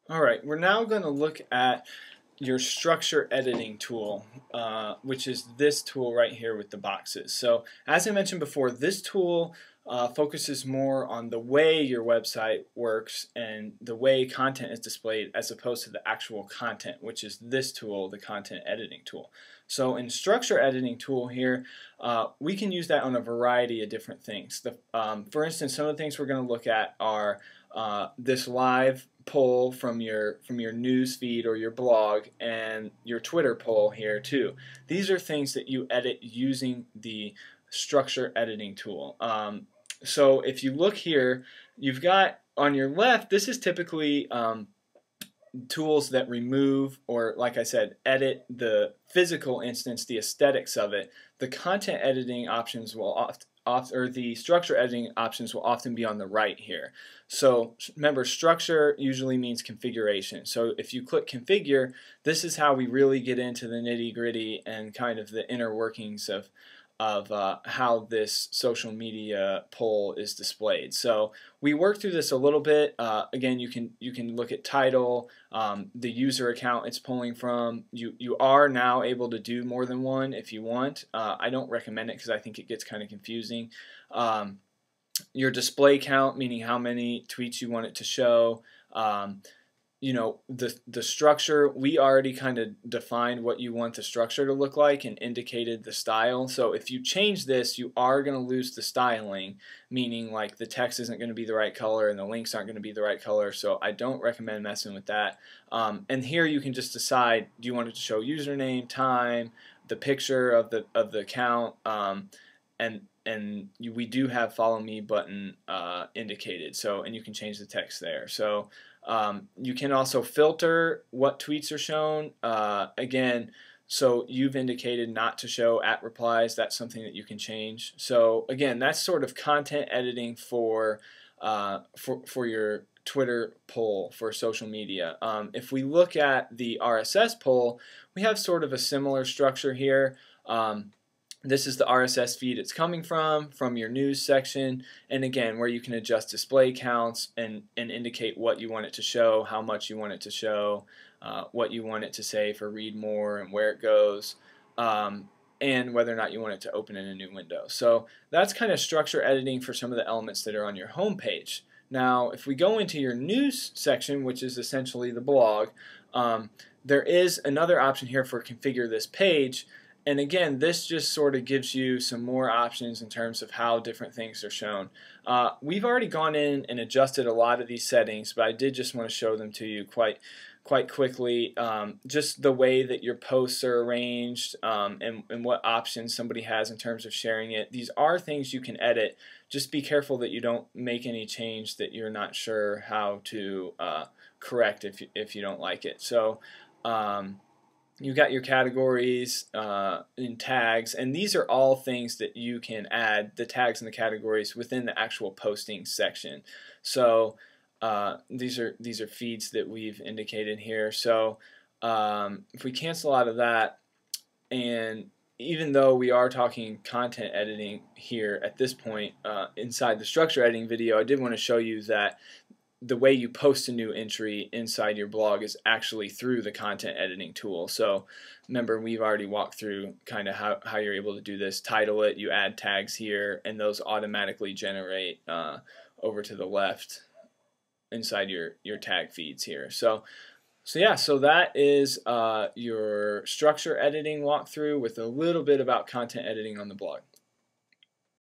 Alright, we're now going to look at your structure editing tool, which is this tool right here with the boxes. So as I mentioned before, this tool focuses more on the way your website works and the way content is displayed as opposed to the actual content, which is this tool, the content editing tool. So in structure editing tool here, we can use that on a variety of different things. For instance, some of the things we're going to look at are this live poll from your news feed or your blog and your Twitter poll here too. These are things that you edit using the structure editing tool. So if you look here, you've got on your left, this is typically tools that remove or, like I said, edit the physical instance, the aesthetics of it. The content editing options will or the structure editing options will often be on the right here. So remember, structure usually means configuration. So if you click configure, this is how we really get into the nitty-gritty and kind of the inner workings of how this social media poll is displayed. So we worked through this a little bit. Again, you can look at title, the user account it's pulling from. You are now able to do more than one if you want. I don't recommend it because I think it gets kind of confusing. Your display count, meaning how many tweets you want it to show. You know, the structure, we already kind of defined what you want the structure to look like and indicated the style. So if you change this, you are going to lose the styling, meaning like the text isn't going to be the right color and the links aren't going to be the right color. So I don't recommend messing with that. And here you can just decide, do you want it to show username, time, the picture of the account, and we do have follow me button indicated. So, and you can change the text there. So you can also filter what tweets are shown. Again, so you've indicated not to show @ replies. That's something that you can change. So again, that's sort of content editing for your Twitter poll for social media. If we look at the RSS poll, we have sort of a similar structure here. This is the RSS feed it's coming from your news section, and again, where you can adjust display counts and indicate what you want it to show, how much you want it to show, what you want it to say for read more and where it goes, and whether or not you want it to open in a new window. So that's kind of structure editing for some of the elements that are on your home page. Now, if we go into your news section, which is essentially the blog, there is another option here for configure this page. And again, this just sort of gives you some more options in terms of how different things are shown. We've already gone in and adjusted a lot of these settings, but I did just want to show them to you quite quickly. Just the way that your posts are arranged and what options somebody has in terms of sharing it. These are things you can edit. Just be careful that you don't make any change that you're not sure how to correct if you don't like it. So you've got your categories and tags, and these are all things that you can add, the tags and the categories, within the actual posting section. So these are feeds that we've indicated here. So if we cancel out of that, and even though we are talking content editing here at this point inside the structure editing video, I did want to show you that the way you post a new entry inside your blog is actually through the content editing tool. So remember, we've already walked through kind of how you're able to do this. Title it, you add tags here, and those automatically generate over to the left inside your tag feeds here. So yeah, so that is your structure editing walkthrough with a little bit about content editing on the blog.